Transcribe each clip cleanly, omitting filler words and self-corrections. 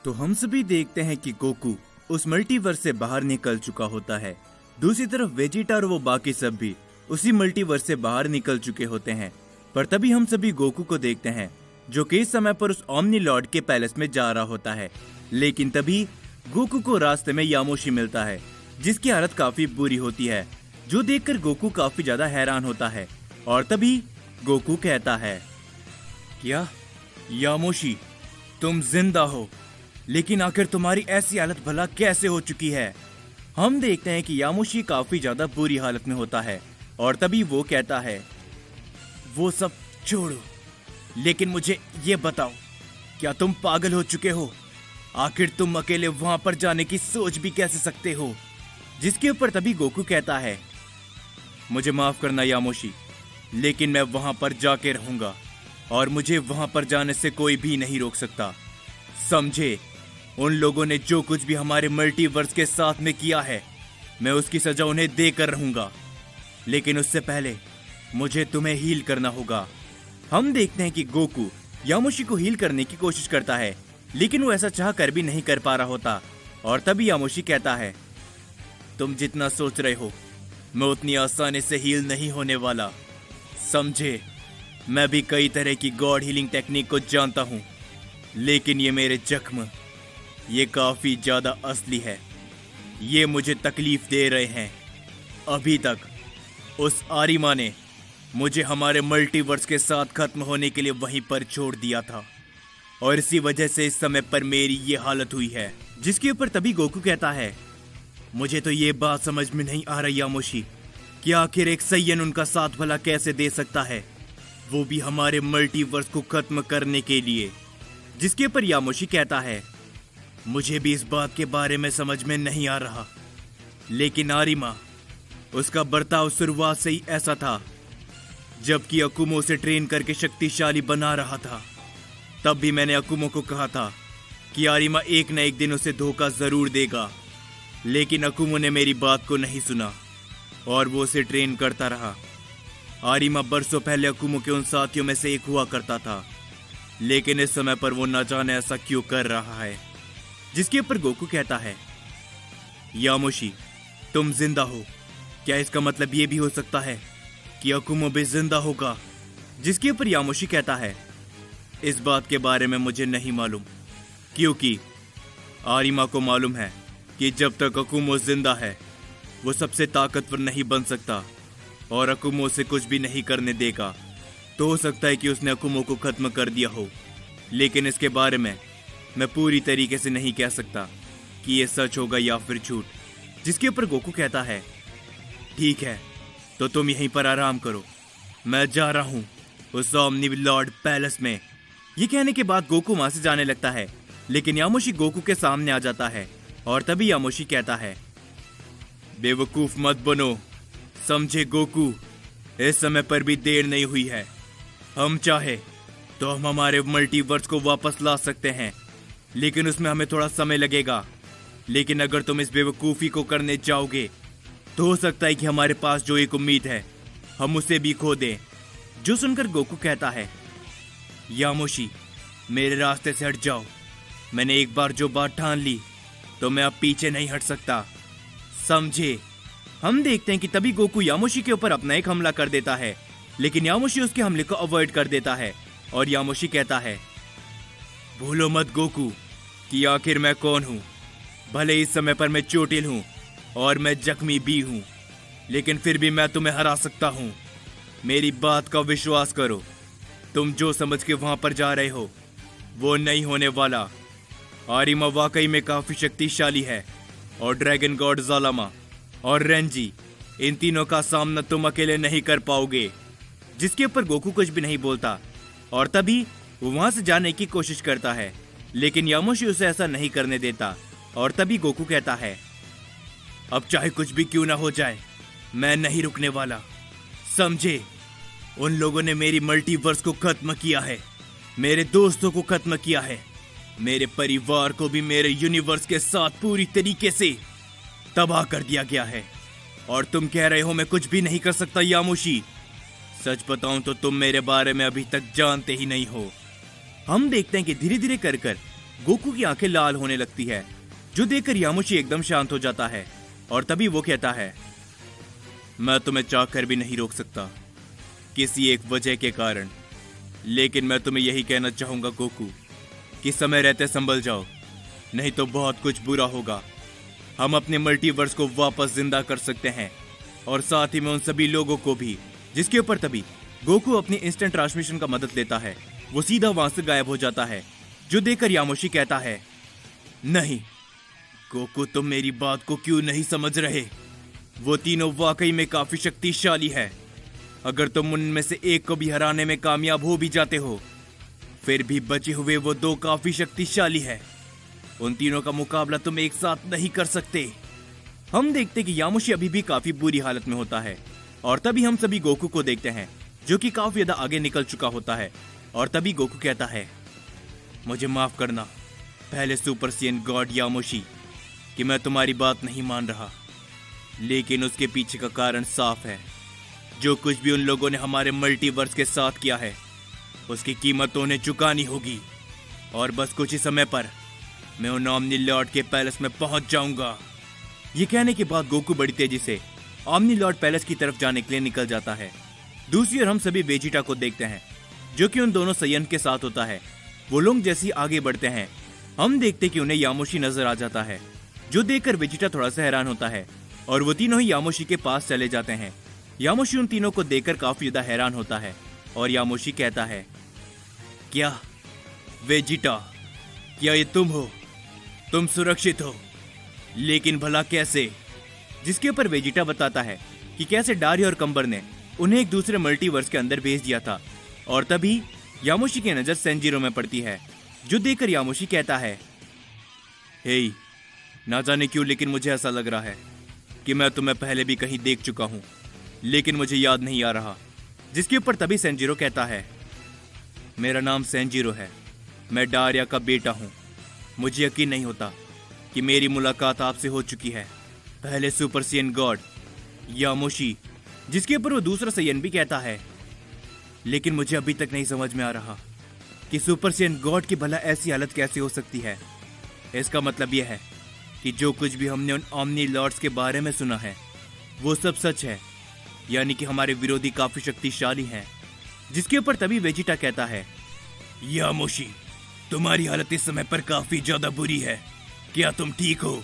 तो हम सभी देखते हैं कि गोकू उस मल्टीवर्स से बाहर निकल चुका होता है। दूसरी तरफ वेजिटा और वो बाकी सब भी उसी मल्टीवर्स से बाहर निकल चुके होते हैं। पर तभी हम सभी गोकू को देखते हैं जो कि इस समय पर उस ओमनी लॉर्ड के पैलेस में जा रहा होता है। लेकिन तभी गोकू को रास्ते में यामोशी मिलता है जिसकी हालत काफी बुरी होती है, जो देखकर गोकू काफी ज्यादा हैरान होता है। और तभी गोकू कहता है, क्या यामोशी, तुम जिंदा हो? लेकिन आखिर तुम्हारी ऐसी हालत भला कैसे हो चुकी है? हम देखते हैं कि यामोशी काफी ज्यादा बुरी हालत में होता है और तभी वो कहता है, वो सब छोड़ो, लेकिन मुझे ये बताओ, क्या तुम पागल हो चुके हो? आखिर तुम अकेले वहां पर जाने की सोच भी कैसे सकते हो? जिसके ऊपर तभी गोकू कहता है, मुझे माफ करना यामोशी, लेकिन मैं वहां पर जाके रहूंगा और मुझे वहां पर जाने से कोई भी नहीं रोक सकता, समझे? उन लोगों ने जो कुछ भी हमारे मल्टीवर्स के साथ में किया है, मैं उसकी सजा उन्हें देकर रहूंगा, लेकिन उससे पहले मुझे तुम्हें हील करना होगा। हम देखते हैं कि गोकू यामोशी को हील करने की कोशिश करता है, लेकिन वो ऐसा चाह कर भी नहीं कर पा रहा होता। और तभी यामोशी कहता है, तुम जितना सोच रहे हो मैं उतनी आसानी से हील नहीं होने वाला, समझे? मैं भी कई तरह की गॉड हीलिंग टेक्निक को जानता हूं, लेकिन ये मेरे जख्म ये काफी ज्यादा असली है, ये मुझे तकलीफ दे रहे हैं। अभी तक उस आरिमा ने मुझे हमारे मल्टीवर्स के साथ खत्म होने के लिए वहीं पर छोड़ दिया था और इसी वजह से इस समय पर मेरी ये हालत हुई है। जिसके ऊपर तभी गोकू कहता है, मुझे तो ये बात समझ में नहीं आ रही यामोशी कि आखिर एक सैयन उनका साथ भला कैसे दे सकता है, वो भी हमारे मल्टीवर्स को खत्म करने के लिए। जिसके ऊपर यामोशी कहता है, मुझे भी इस बात के बारे में समझ में नहीं आ रहा, लेकिन आरिमा, उसका बर्ताव शुरुआत से ही ऐसा था। जबकि अकुमो से ट्रेन करके शक्तिशाली बना रहा था, तब भी मैंने अकुमो को कहा था कि आरिमा एक न एक दिन उसे धोखा जरूर देगा, लेकिन अकुमो ने मेरी बात को नहीं सुना और वो उसे ट्रेन करता रहा। आरिमा बरसों पहले अकुमो के उन साथियों में से एक हुआ करता था, लेकिन इस समय पर वो न जाने ऐसा क्यों कर रहा है। जिसके ऊपर गोकू कहता है, यामोशी, तुम जिंदा हो, क्या इसका मतलब ये भी हो सकता है कि अकुमो भी जिंदा होगा? जिसके ऊपर यामोशी कहता है, इस बात के बारे में मुझे नहीं मालूम, क्योंकि आरिमा को मालूम है कि जब तक अकुमो जिंदा है वो सबसे ताकतवर नहीं बन सकता और अकुमो से कुछ भी नहीं करने देगा। तो हो सकता है कि उसने अकुमो को खत्म कर दिया हो, लेकिन इसके बारे में मैं पूरी तरीके से नहीं कह सकता कि ये सच होगा या फिर झूठ। जिसके ऊपर गोकू कहता है, ठीक है, तो तुम यहीं पर आराम करो, मैं जा रहा हूं उस ओमनी लॉर्ड पैलेस में। ये कहने के बाद गोकू वहां से जाने लगता है, लेकिन यामोशी गोकू के सामने आ जाता है और तभी यामोशी कहता है, बेवकूफ मत बनो, समझे गोकू? इस समय पर भी देर नहीं हुई है। हम चाहे तो हम हमारे मल्टीवर्स को वापस ला सकते हैं, लेकिन उसमें हमें थोड़ा समय लगेगा। लेकिन अगर तुम इस बेवकूफी को करने जाओगे तो हो सकता है कि हमारे पास जो एक उम्मीद है हम उसे भी खो दें। जो सुनकर गोकू कहता है, यामोशी, मेरे रास्ते से हट जाओ, मैंने एक बार जो बात ठान ली तो मैं अब पीछे नहीं हट सकता, समझे? हम देखते हैं कि तभी गोकू यामोशी के ऊपर अपना एक हमला कर देता है, लेकिन यामोशी उसके हमले को अवॉइड कर देता है और यामोशी कहता है, भूलो मत गोकू कि आखिर मैं कौन हूं। भले इस समय पर मैं चोटिल हूं और मैं जख्मी भी हूं, लेकिन फिर भी मैं तुम्हें हरा सकता हूं। मेरी बात का विश्वास करो, तुम जो समझ के वहां पर जा रहे हो वो नहीं होने वाला। आरिमा वाकई में काफी शक्तिशाली है और ड्रैगन गॉड ज़ालामा और रेंजी, इन तीनों का सामना तुम अकेले नहीं कर पाओगे। जिसके ऊपर गोकू कुछ भी नहीं बोलता और तभी वो वहां से जाने की कोशिश करता है, लेकिन यामोशी उसे ऐसा नहीं करने देता। और तभी गोकू कहता है, अब चाहे कुछ भी क्यों ना हो जाए, मैं नहीं रुकने वाला, समझे? उन लोगों ने मेरी मल्टीवर्स को खत्म किया है, मेरे दोस्तों को खत्म किया है, मेरे परिवार को भी मेरे यूनिवर्स के साथ पूरी तरीके से तबाह कर दिया गया है। और तुम कह रहे हो मैं कुछ भी नहीं कर सकता यामोशी? सच बताऊं तो तुम मेरे बारे में अभी तक जानते ही नहीं हो। हम देखते हैं कि धीरे धीरे कर गोकू की आंखें लाल होने लगती है, जो देखकर यामुशी एकदम शांत हो जाता है। और तभी वो कहता है, मैं तुम्हें चाह कर भी नहीं रोक सकता किसी एक वजह के कारण, लेकिन मैं तुम्हें यही कहना चाहूंगा गोकू कि समय रहते संभल जाओ, नहीं तो बहुत कुछ बुरा होगा। हम अपने मल्टीवर्स को वापस जिंदा कर सकते हैं, और साथ ही में उन सभी लोगों को भी। जिसके ऊपर तभी गोकू अपनी इंस्टेंट ट्रांसमिशन का मदद लेता है। वो सीधा वहां से गायब हो जाता है, जो देखकर यामुशी कहता है, नहीं गोकू, तुम मेरी बात को क्यों नहीं समझ रहे? वो तीनों वाकई में काफी शक्तिशाली है। अगर तुम उनमें से एक को भी हराने में कामयाब हो भी जाते हो, फिर भी बचे हुए वो दो काफी शक्तिशाली है। उन तीनों का मुकाबला तुम एक साथ नहीं कर सकते। हम देखते कि यामुशी अभी भी काफी बुरी हालत में होता है, और तभी हम सभी गोकू को देखते हैं, जो कि काफी ज्यादा आगे निकल चुका होता है। और तभी गोकू कहता है, मुझे माफ करना पहले सुपर सैयन गॉड यामुशी कि मैं तुम्हारी बात नहीं मान रहा, लेकिन उसके पीछे का कारण साफ है। जो कुछ भी उन लोगों ने हमारे मल्टीवर्स के साथ किया है, उसकी कीमत उन्हें चुकानी होगी। और बस कुछ ही समय पर मैं उन ओमनी लॉर्ड के पैलेस में पहुंच जाऊंगा। ये कहने के बाद गोकू बड़ी तेजी से ओमनी लॉर्ड पैलेस की तरफ जाने के लिए निकल जाता है। दूसरी ओर हम सभी वेजिटा को देखते हैं, जो कि उन दोनों सैयन के साथ होता है। वो लोग जैसे ही आगे बढ़ते हैं, हम देखते कि उन्हें यामुशी नजर आ जाता है, जो देखकर वेजिटा थोड़ा सा हैरान होता है, और वो तीनों ही यामुशी के पास चले जाते हैं। यामुशी उन तीनों को देखकर काफी ज्यादा हैरान होता है, और यामुशी कहता है, क्या वेजिटा, क्या ये तुम हो? तुम सुरक्षित हो, लेकिन भला कैसे? जिसके ऊपर वेजिटा बताता है कि कैसे डारी और कंबर ने उन्हें एक दूसरे मल्टीवर्स के अंदर भेज दिया था। और तभी यामुशी की नजर सेंजिरो में पड़ती है, जो देखकर यामुशी कहता है, हे, ना जाने क्यों लेकिन मुझे ऐसा लग रहा है कि मैं तुम्हें पहले भी कहीं देख चुका हूं, लेकिन मुझे याद नहीं आ रहा। जिसके ऊपर तभी सेंजिरो कहता है, मेरा नाम सेंजिरो है, मैं डारिया का बेटा हूं। मुझे यकीन नहीं होता कि मेरी मुलाकात आपसे हो चुकी है, पहले सुपर सैयन गॉड यामुशी। जिसके ऊपर वो दूसरा सैयन भी कहता है, लेकिन मुझे अभी तक नहीं समझ में आ रहा कि सुपर सैयन गॉड की भला ऐसी हालत कैसे हो सकती है। इसका मतलब यह है कि जो कुछ भी हमने उन ओमनी लॉर्ड्स के बारे में सुना है, वो सब सच है, यानी कि हमारे विरोधी काफी शक्तिशाली हैं। जिसके ऊपर तभी वेजिटा कहता है, यामुशी, तुम्हारी हालत इस समय पर काफी ज्यादा बुरी है, क्या तुम ठीक हो?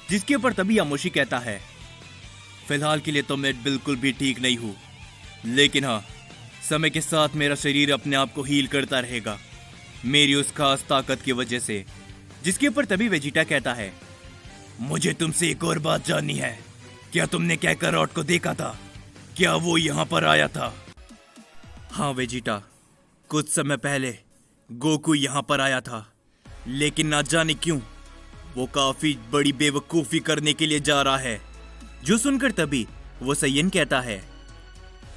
जिसके ऊपर तभी यामुशी कहता है, फिलहाल के लिए तो मैं बिल्कुल भी ठीक नहीं हूं, लेकिन हाँ, समय के साथ मेरा शरीर अपने आप को हील करता रहेगा, मेरी उस खास ताकत की वजह से। जिसके ऊपर तभी वेजिटा कहता है, मुझे तुमसे एक और बात जाननी है, क्या तुमने कैकारोट को देखा था? क्या वो यहाँ पर आया था? हाँ वेजिटा, कुछ समय पहले गोकू यहाँ पर आया था, लेकिन ना जाने क्यों वो काफी बड़ी बेवकूफी करने के लिए जा रहा है। जो सुनकर तभी वो सैयन कहता है,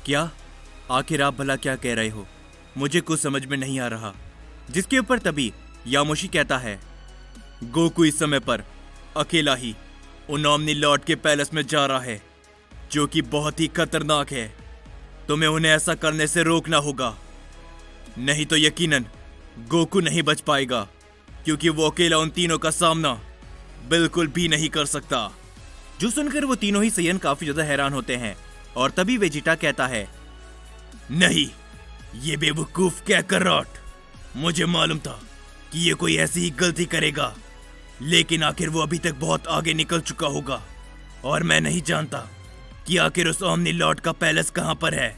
क्या? आखिर आप भला क्या कह रहे हो? मुझे कुछ समझ में नहीं आ रहा। जिसके ऊपर तभी यामुशी कहता है, गोकू इस समय पर अकेला ही उन ओमनी लॉर्ड के पैलेस में जा रहा है, जो कि बहुत ही खतरनाक है। तुम्हें उन्हें ऐसा करने से रोकना होगा, नहीं तो यकीनन गोकू नहीं बच पाएगा, क्योंकि वो अकेला उन तीनों का सामना बिल्कुल भी नहीं कर सकता। जो सुनकर वो तीनों ही सैयन काफी ज्यादा हैरान होते हैं, और तभी वेजिटा कहता है, नहीं, ये बेवकूफ कैकारोट, मुझे मालूम था कि ये कोई ऐसी ही गलती करेगा, लेकिन आखिर वो अभी तक बहुत आगे निकल चुका होगा, और मैं नहीं जानता कि आखिर उस ओमनी लॉर्ड का पैलेस कहां पर है।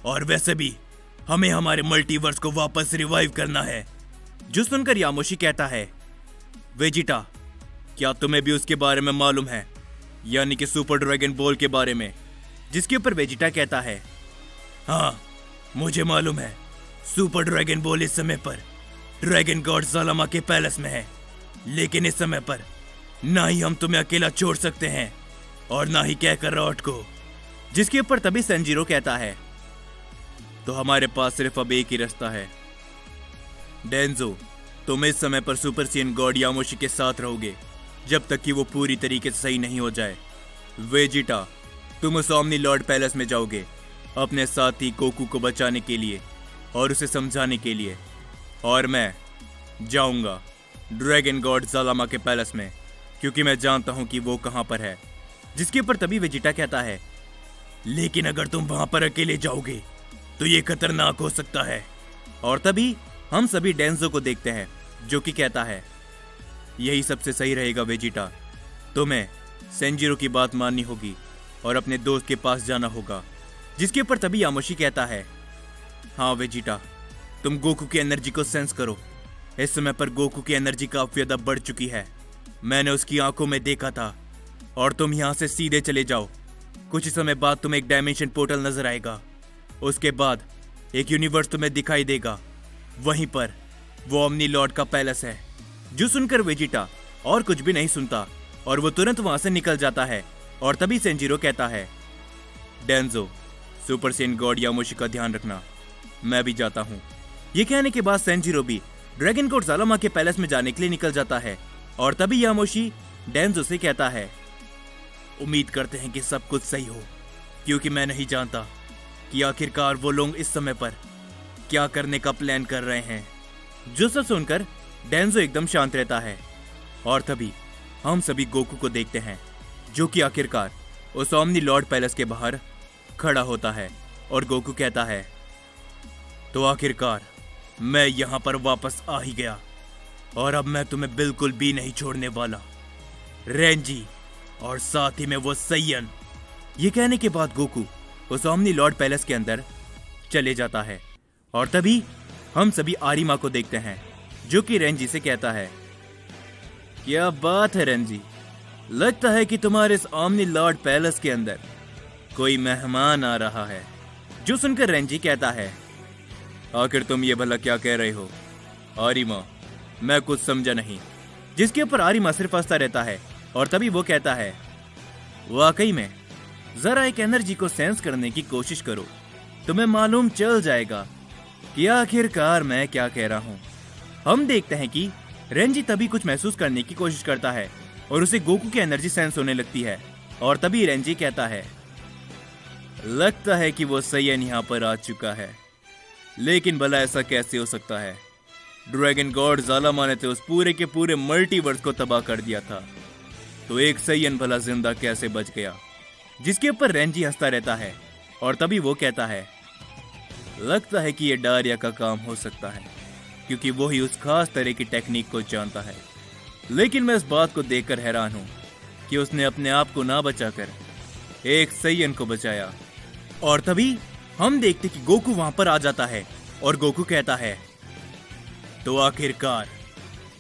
और वैसे भी हमें हमारे मल्टीवर्स को वापस रिवाइव करना है। जो सुनकर यामुशी कहता है, वेजिटा, क्या तुम्हें भी उसके बारे में मालूम है, यानी कि सुपर ड्रैगन बॉल के बारे में? जिसके ऊपर वेजिटा कहता है, हाँ, मुझे मालूम है। सुपर ड्रैगन बॉल इस समय पर ड्रैगन गॉड ज़ालामा के पैलेस में है, लेकिन इस समय पर ना ही हम तुम्हें अकेला छोड़ सकते हैं, और ना ही कैकारोट को। जिसके ऊपर तभी सेंजिरो कहता है, तो हमारे पास सिर्फ अब एक ही रास्ता है। डेंजो, तुम इस समय पर सुपर सैयन गॉड यामुशी के साथ रहोगे जब तक कि वो पूरी तरीके से सही नहीं हो जाए। वेजिटा, तुम उस ओमनी लॉर्ड पैलेस में जाओगे अपने साथी गोकू को बचाने के लिए और उसे समझाने के लिए, और मैं जाऊंगा ड्रैगन गॉड ज़ालामा के पैलेस में, क्योंकि मैं जानता हूं कि वो कहां पर है। जिसके ऊपर तभी वेजिटा कहता है, लेकिन अगर तुम वहां पर अकेले जाओगे तो ये खतरनाक हो सकता है। और तभी हम सभी डेंजो को देखते हैं, जो कि कहता है, यही सबसे सही रहेगा वेजिटा, तुम्हें सेंजिरो की बात माननी होगी और अपने दोस्त के पास जाना होगा। जिसके ऊपर तभी यामोशी कहता है, हाँ वेजिटा, तुम गोकू की एनर्जी को सेंस करो। इस समय पर गोकू की एनर्जी काफी ज्यादा बढ़ चुकी है, मैंने उसकी आंखों में देखा था। और तुम यहाँ से सीधे चले जाओ, कुछ समय बाद तुम्हें एक डायमेंशन पोर्टल नजर आएगा, उसके बाद एक यूनिवर्स तुम्हें दिखाई देगा, वहीं पर वो ओमनी लॉर्ड का पैलेस है। जो सुनकर वेजिटा और कुछ भी नहीं सुनता और वो तुरंत वहां से निकल जाता है। और तभी सेंजिरो कहता है, डेंजो, सुपर सेन गॉड यामोशी का ध्यान रखना, मैं भी जाता हूँ। ये कहने के बाद सेंजिरो भी ड्रैगन कोड ज़ालामा के पैलेस में जाने के लिए निकल जाता है। और तभी यामोशी डेंजो से कहता है, उम्मीद करते हैं कि सब कुछ सही हो, क्योंकि मैं नहीं जानता कि आखिरकार वो लोग इस समय पर क्या करने का प्लान कर रहे हैं। जो सब सुनकर डेंजो एकदम शांत रहता है। और तभी हम सभी गोकू को देखते हैं, जो कि आखिरकार उस ओमनी लॉर्ड पैलेस के बाहर खड़ा होता है। और गोकू कहता है, तो आखिरकार मैं यहां पर वापस आ ही गया और अब मैं तुम्हें बिल्कुल भी नहीं छोड़ने वाला, रेंजी और साथ ही में वो सैयन। ये कहने के बाद गोकू उस ओमनी लॉर्ड पैलेस के अंदर चले जाता है। और तभी हम सभी आरिमा को देखते हैं, जो कि रेंजी से कहता है, क्या बात है रेंजी, लगता है कि तुम्हारे इस ओमनी लॉर्ड पैलेस के अंदर कोई मेहमान आ रहा है। जो सुनकर रेंजी कहता है, आखिर तुम ये भला क्या कह रहे हो आरिमा, मैं कुछ समझा नहीं। जिसके ऊपर आरिमा सिर्फ हंसता रहता है। और तभी वो कहता है, वाकई में जरा एक एनर्जी को सेंस करने की कोशिश करो, तुम्हें मालूम चल जाएगा कि आखिरकार मैं क्या कह रहा हूं। हम देखते हैं कि रेंजी तभी कुछ महसूस करने की कोशिश करता है और उसे गोकू की एनर्जी सेंस होने लगती है। और तभी रेंजी कहता है, लगता है कि वो सैयन यहां पर आ चुका है, लेकिन भला ऐसा कैसे हो सकता है? ड्रैगन गॉड ज़ालामा ने तो उस पूरे के पूरे मल्टीवर्स को तबाह कर दिया था, तो एक सैयन भला जिंदा कैसे बच गया? जिसके ऊपर रेंजी हंसता रहता है। और तभी वो कहता है, लगता है कि ये डारिया का काम हो सकता है, क्योंकि वो ही उस खास तरह की टेक्निक को जानता है। लेकिन मैं इस बात को देखकर हैरान हूं कि उसने अपने आप को ना बचाकर एक सैयन को बचाया। और तभी हम देखते कि गोकू वहां पर आ जाता है और गोकू कहता है, तो आखिरकार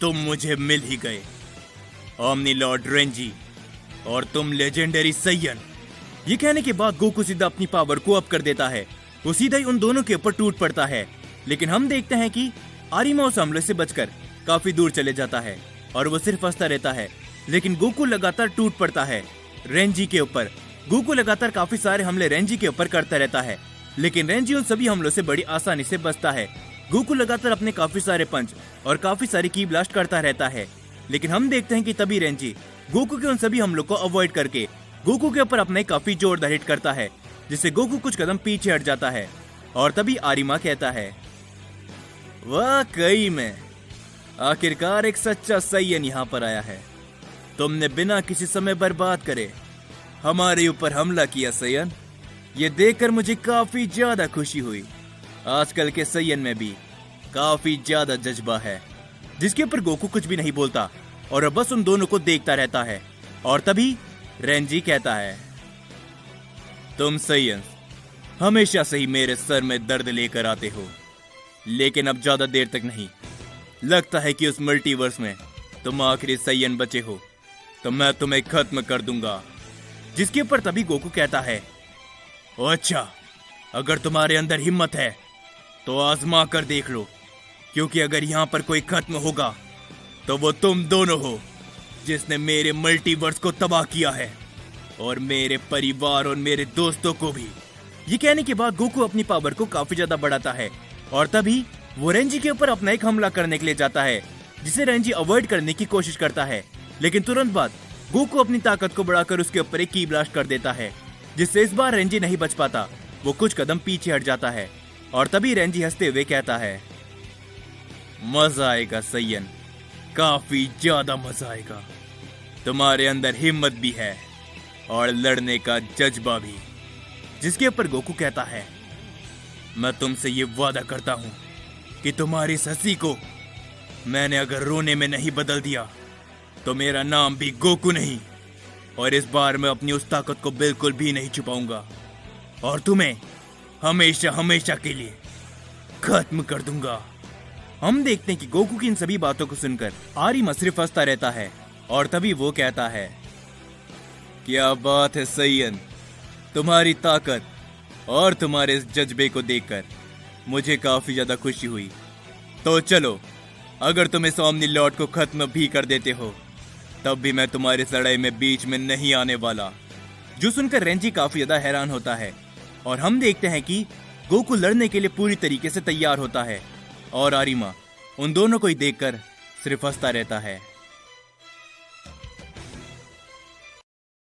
तुम मुझे मिल ही गए, ओमनी लॉर्ड रेंजी और तुम लेजेंडरी सैयन। ये कहने के बाद गोकू सीधा अपनी पावर को अप कर देता है, वो सीधा ही उन दोनों के ऊपर टूट पड़ता है। लेकिन हम देखते हैं कि आरिमा उस हमले से बचकर काफी दूर चले जाता है और वो सिर्फ हंसता रहता है। लेकिन गोकू लगातार टूट पड़ता है रेंजी के ऊपर। गोकू लगातार काफी सारे हमले रेंजी के ऊपर करता रहता है, लेकिन रेंजी उन सभी हमलों से बड़ी आसानी से बचता है। गोकू लगातार अपने काफी सारे पंच और काफी सारी की ब्लास्ट करता रहता है, लेकिन हम देखते हैं कि तभी रेंजी गोकू के उन सभी हमलों को अवॉइड करके गोकू के ऊपर अपने काफी जोरदार हिट करता है, जिससे गोकू कुछ कदम पीछे हट जाता है। और तभी आरिमा कहता है, वाकई में आखिरकार एक सच्चा सैयन यहाँ पर आया है, तुमने बिना किसी समय बर्बाद करे हमारे ऊपर हमला किया सैयन। ये देखकर मुझे काफी ज्यादा खुशी हुई। आजकल के सैयन में भी काफी ज्यादा जज्बा है। जिसके ऊपर गोकू कुछ भी नहीं बोलता और बस उन दोनों को देखता रहता है। और तभी रेंजी कहता है, तुम सैयन हमेशा से ही मेरे सर में दर्द लेकर आते हो, लेकिन अब ज्यादा देर तक नहीं। लगता है कि उस मल्टीवर्स में तुम आखिरी सैयन बचे हो, तो मैं तुम्हें खत्म कर दूंगा। जिसके ऊपर तभी गोकू कहता है, ओ अच्छा, अगर तुम्हारे अंदर हिम्मत है तो आजमा कर देख लो, क्योंकि अगर यहाँ पर कोई खत्म होगा तो वो तुम दोनों हो, जिसने मेरे मल्टीवर्स को तबाह किया है और मेरे परिवार और मेरे दोस्तों को भी। ये कहने के बाद गोकू अपनी पावर को काफी ज्यादा बढ़ाता है और तभी वो रेंजी के ऊपर अपना एक हमला करने के लिए जाता है, जिसे रेंजी अवॉइड करने की कोशिश करता है। लेकिन तुरंत बाद गोकू अपनी ताकत को बढ़ाकर उसके ऊपर एक की ब्लास्ट कर देता है, जिससे इस बार रेंजी नहीं बच पाता, वो कुछ कदम पीछे हट जाता है। और तभी रेंजी हंसते हुए कहता है, मजा आएगा सैयन, काफी ज्यादा मजा आएगा। तुम्हारे अंदर हिम्मत भी है और लड़ने का जज्बा भी। जिसके ऊपर गोकू कहता है, मैं तुमसे ये वादा करता हूं कि तुम्हारी इस हंसी को मैंने अगर रोने में नहीं बदल दिया तो मेरा नाम भी गोकू नहीं, और इस बार मैं अपनी उस ताकत को बिल्कुल भी नहीं छुपाऊंगा और तुम्हें हमेशा हमेशा के लिए खत्म कर दूंगा। हम देखते हैं कि गोकू की इन सभी बातों को सुनकर आरिमा सिर्फ हंसता रहता है और तभी वो कहता है, क्या बात है सैयन, तुम्हारी ताकत और तुम्हारे इस जज्बे को देखकर मुझे काफी ज्यादा खुशी हुई। तो चलो, अगर तुम इस ओमनी लॉर्ड को खत्म भी कर देते हो तब भी मैं तुम्हारी इस लड़ाई में बीच में नहीं आने वाला। जो सुनकर रेंजी काफी ज्यादा हैरान होता है और हम देखते हैं कि गोकू लड़ने के लिए पूरी तरीके से तैयार होता है और आरिमा उन दोनों को ही देखकर सिर्फ हंसता रहता है।